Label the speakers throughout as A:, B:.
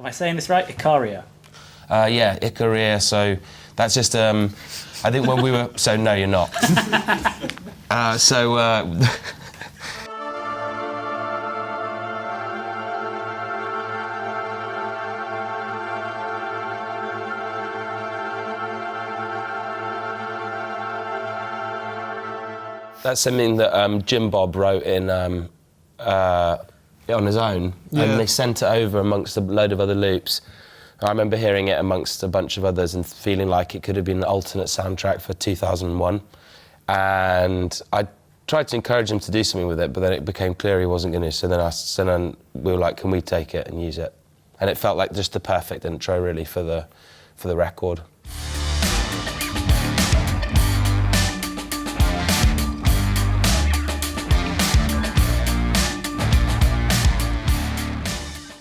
A: Am I saying this right? IKARIA.
B: Yeah, IKARIA. So that's just, I think when we were, so no, you're not. That's something that Jim Bob wrote in on his own, and they sent it over amongst a load of other loops. I remember hearing it amongst a bunch of others and feeling like it could have been an alternate soundtrack for 2001. And I tried to encourage him to do something with it, but then it became clear he wasn't going to. So then we were like, can we take it and use it? And it felt like just the perfect intro, really, for the record.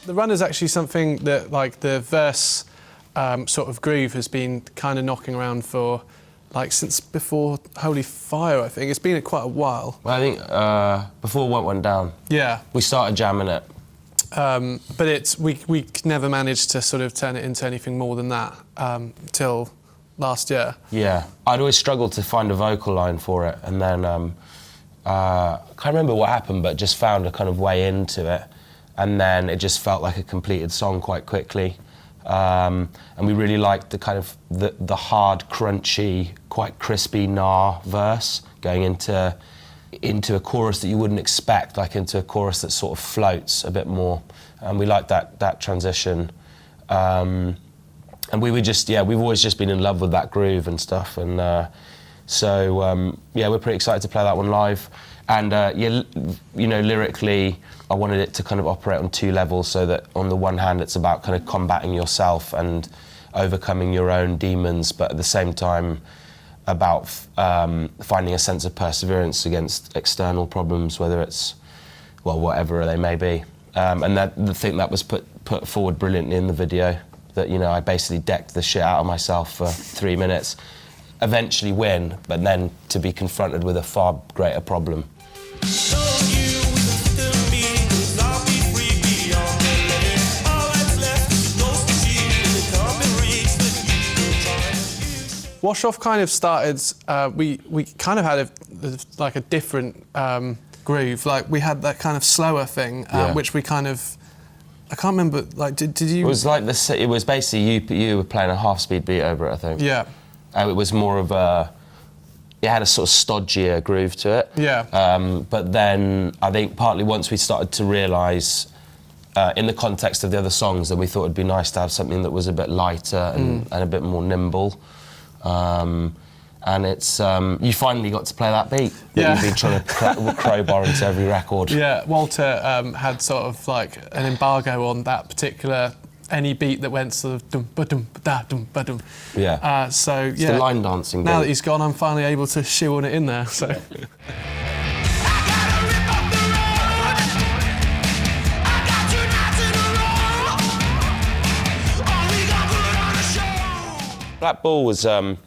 C: The run is actually something that, like, the verse sort of groove has been kind of knocking around for, like, since before Holy Fire, I think. It's been quite a while.
B: Well, I think before What Went Down.
C: Yeah.
B: We started jamming it.
C: But we never managed to sort of turn it into anything more than that till last year.
B: Yeah. I'd always struggled to find a vocal line for it, and then I can't remember what happened, but just found a kind of way into it. And then it just felt like a completed song quite quickly. And we really liked the kind of the hard, crunchy, quite crispy verse going into a chorus that you wouldn't expect, like into a chorus that sort of floats a bit more. And we liked that transition. And we were just, we've always just been in love with that groove and stuff. And so we're pretty excited to play that one live. And lyrically, I wanted it to kind of operate on two levels, so that on the one hand it's about kind of combating yourself and overcoming your own demons, but at the same time about finding a sense of perseverance against external problems, whether it's, well, whatever they may be. And the thing that was put forward brilliantly in the video, that, I basically decked the shit out of myself for 3 minutes, eventually win, but then to be confronted with a far greater problem.
C: Wash Off kind of started, we kind of had a different groove. Like, we had that kind of slower thing, which we kind of, I can't remember, like, did you?
B: It was like this, it was basically you were playing a half-speed beat over it, I think.
C: Yeah.
B: It was more of it had a sort of stodgier groove to it.
C: Yeah.
B: But then I think partly once we started to realise, in the context of the other songs, that we thought it'd be nice to have something that was a bit lighter and a bit more nimble. And it's, you finally got to play that beat that you've been trying to crowbar into every record.
C: Yeah, Walter had sort of like an embargo on that particular, any beat that went sort of dum-ba-dum-ba-da-dum-ba-dum.
B: Yeah.
C: So,
B: it's the line dancing
C: now
B: beat.
C: that he's gone, I'm finally able to shoehorn it in there, so.
B: Black Ball was a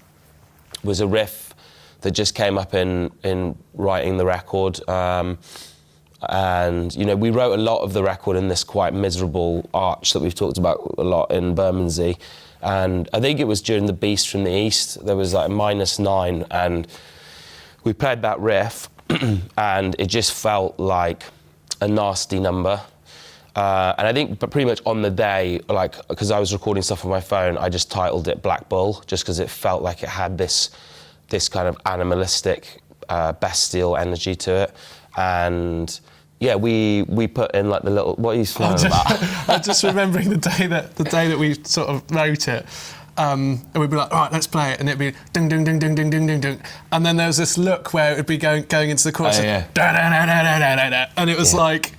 B: riff that just came up in writing the record, and we wrote a lot of the record in this quite miserable arch that we've talked about a lot in Bermondsey, and I think it was during the Beast from the East. There was like -9, and we played that riff, and it just felt like a nasty number. And I think pretty much on the day, like, because I was recording stuff on my phone, I just titled it Black Bull, just because it felt like it had this kind of animalistic, bestial energy to it. And yeah, we put in like the little, what are you smiling about?
C: I'm just remembering the day that we sort of wrote it. And we'd be like, all right, let's play it, and it'd be ding, ding, ding, ding, ding, ding, ding, ding. And then there was this look where it would be going into the chorus, and it was like,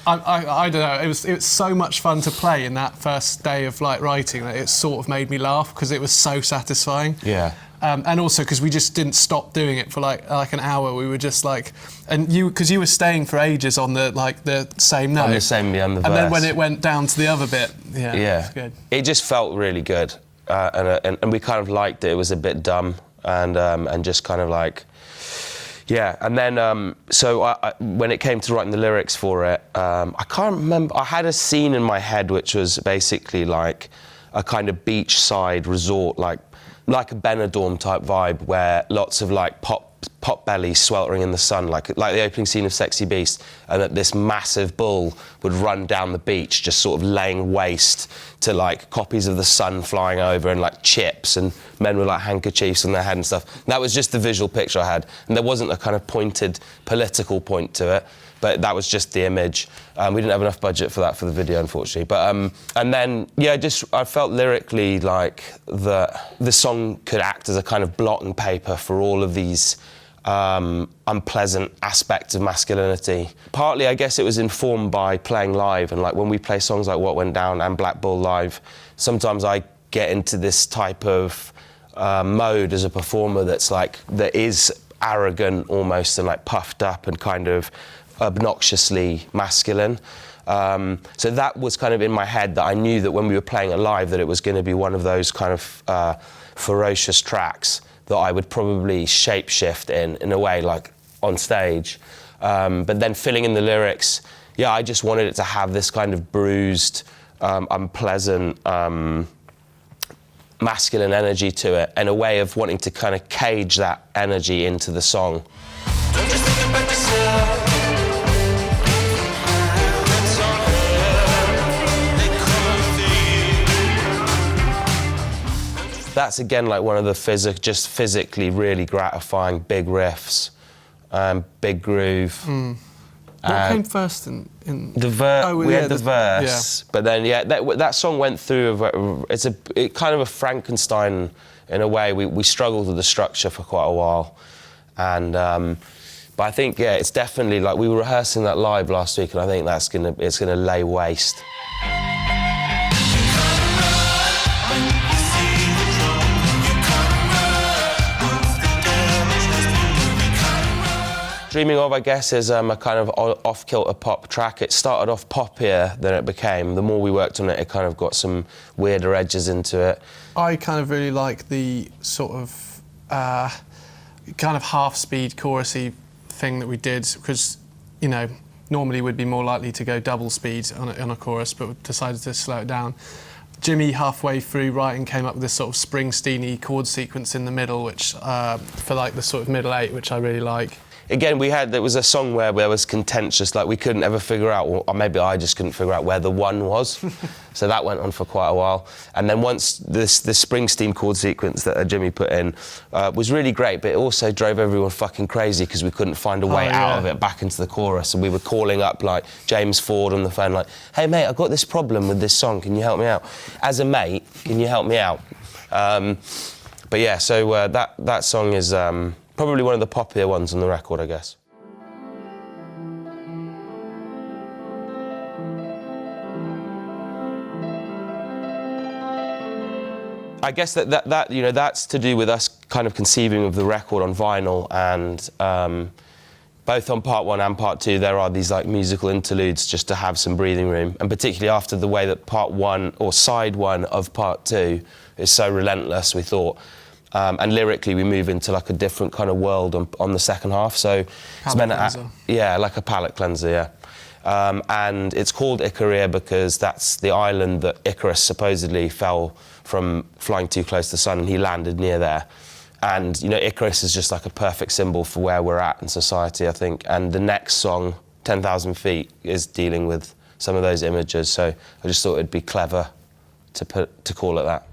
C: I don't know. It was so much fun to play in that first day of like writing that it sort of made me laugh because it was so satisfying.
B: Yeah.
C: And also because we just didn't stop doing it for like an hour. We were just like, and because you were staying for ages on the same note.
B: On the same, the verse.
C: And then when it went down to the other bit, it was good.
B: It just felt really good, and we kind of liked it. It was a bit dumb and just kind of like, Yeah, and then, so when it came to writing the lyrics for it, I can't remember, I had a scene in my head which was basically like a kind of beachside resort, like a Benidorm type vibe, where lots of like pot bellies sweltering in the sun, like the opening scene of Sexy Beast, and that this massive bull would run down the beach, just sort of laying waste to like copies of the sun flying over and like chips, and men with like handkerchiefs on their head and stuff. And that was just the visual picture I had, and there wasn't a kind of pointed political point to it, but that was just the image. We didn't have enough budget for that for the video, unfortunately. But and then, yeah, I felt lyrically like the song could act as a kind of blotting paper for all of these unpleasant aspects of masculinity. Partly, I guess it was informed by playing live, and like when we play songs like What Went Down and Black Bull live, sometimes I get into this type of mode as a performer that is arrogant almost, and like puffed up and kind of obnoxiously masculine. So that was kind of in my head, that I knew that when we were playing it live that it was going to be one of those kind of ferocious tracks that I would probably shapeshift in a way, like on stage. But then filling in the lyrics, yeah, I just wanted it to have this kind of bruised, unpleasant, masculine energy to it, and a way of wanting to kind of cage that energy into the song. Don't just think about yourself. That's again like one of the physically really gratifying big riffs, big groove.
C: What came first in
B: the verse? We had the verse, but then that song went through. It's kind of a Frankenstein in a way. We struggled with the structure for quite a while, and but I think it's definitely like we were rehearsing that live last week, and I think it's gonna lay waste. Dreaming Of, I guess, is a kind of off-kilter pop track. It started off poppier than it became. The more we worked on it, it kind of got some weirder edges into it.
C: I kind of really like the sort of kind of half-speed chorusy thing that we did, because, you know, normally we'd be more likely to go double speed on a chorus, but we decided to slow it down. Jimmy, halfway through writing, came up with this sort of Springsteen-y chord sequence in the middle, which for like the sort of middle eight, which I really like.
B: Again, there was a song where there was contentious, like we couldn't ever figure out, or maybe I just couldn't figure out where the one was. So that went on for quite a while. And then once this Springsteen chord sequence that Jimmy put in was really great, but it also drove everyone fucking crazy because we couldn't find a way out of it back into the chorus. And we were calling up like James Ford on the phone, like, hey mate, I've got this problem with this song, can you help me out? As a mate, can you help me out? But yeah, so that song is probably one of the poppier ones on the record, I guess. I guess that you know, that's to do with us kind of conceiving of the record on vinyl, and both on part one and part two there are these like musical interludes just to have some breathing room, and particularly after the way that part one or side one of part two is so relentless, we thought. And lyrically, we move into like a different kind of world on the second half. So it's meant like a palate cleanser, yeah. And it's called IKARIA because that's the island that Icarus supposedly fell from flying too close to the sun, and he landed near there. And you know, Icarus is just like a perfect symbol for where we're at in society, I think. And the next song, 10,000 Feet, is dealing with some of those images. So I just thought it'd be clever to call it that.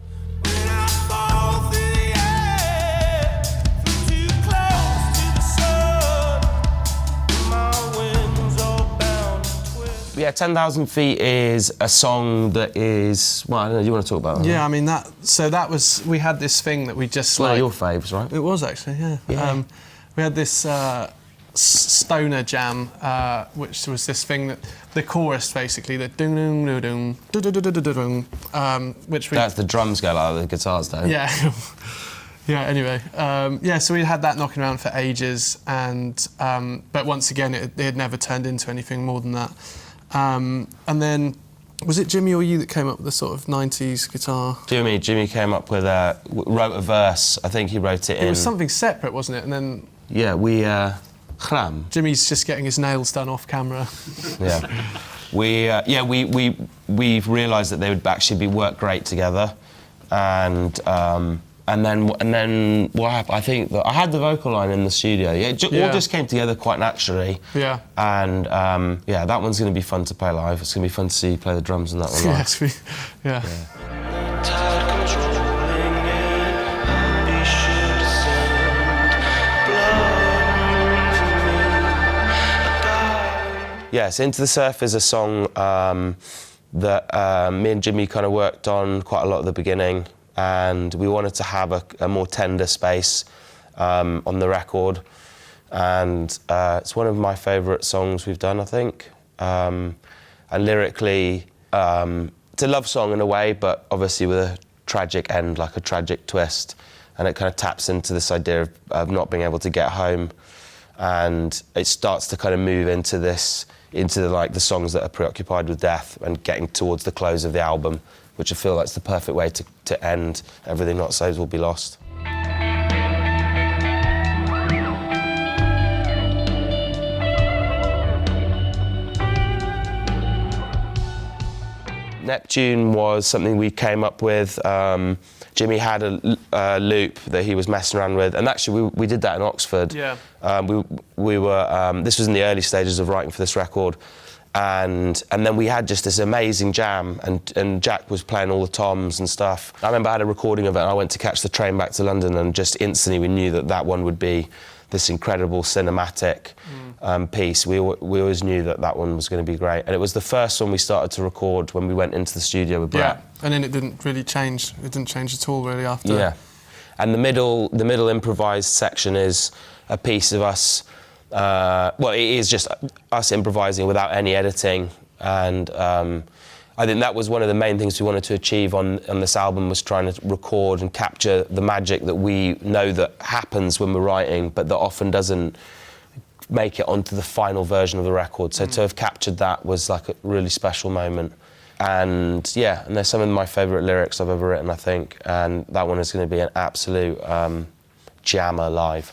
B: Yeah, 10,000 Feet is a song that is, well, I don't know, do you want to talk about that?
C: Yeah, I mean, that was, we had this thing that we just
B: one of your faves, right?
C: It was actually, yeah. We had this stoner jam, which was this thing that, the chorus basically, the ding ding ding ding ding, which we...
B: That's the drums go like the guitars don't.
C: Yeah. Yeah, anyway, so we had that knocking around for ages, and but once again, it had never turned into anything more than that. And then, was it Jimmy or you that came up with the sort of 90s guitar?
B: Jimmy came up with wrote a verse. I think he wrote it in...
C: It was something separate, wasn't it? And then...
B: Yeah, we Chram.
C: Jimmy's just getting his nails done off camera.
B: Yeah, we've realised that they would actually work great together, and then what happened? I think that I had the vocal line in the studio. Yeah, it all just came together quite naturally.
C: Yeah.
B: And yeah, that one's going to be fun to play live. It's going to be fun to see you play the drums on that one live.
C: Yeah.
B: Yes, Into the Surf is a song that me and Jimmy kind of worked on quite a lot at the beginning, and we wanted to have a more tender space on the record, and it's one of my favourite songs we've done, I think. And lyrically, it's a love song in a way, but obviously with a tragic end, like a tragic twist, and it kind of taps into this idea of not being able to get home, and it starts to kind of move into the songs that are preoccupied with death and getting towards the close of the album, which I feel like is the perfect way to end Everything Not Saved Will Be Lost. Neptune was something we came up with. Jimmy had a loop that he was messing around with, and actually we did that in Oxford.
C: Yeah.
B: We were this was in the early stages of writing for this record, and then we had just this amazing jam, and Jack was playing all the toms and stuff. I remember I had a recording of it, and I went to catch the train back to London, and just instantly we knew that one would be this incredible cinematic piece. We always knew that one was going to be great, and it was the first one we started to record when we went into the studio with Brett.
C: Yeah, and then it didn't really change. It didn't change at all really after.
B: Yeah, and the middle improvised section is a piece of us. Well, it is just us improvising without any editing, and I think that was one of the main things we wanted to achieve on this album, was trying to record and capture the magic that we know that happens when we're writing, but that often doesn't make it onto the final version of the record. So to have captured that was like a really special moment. And yeah, and they're some of my favourite lyrics I've ever written, I think, and that one is going to be an absolute jammer live.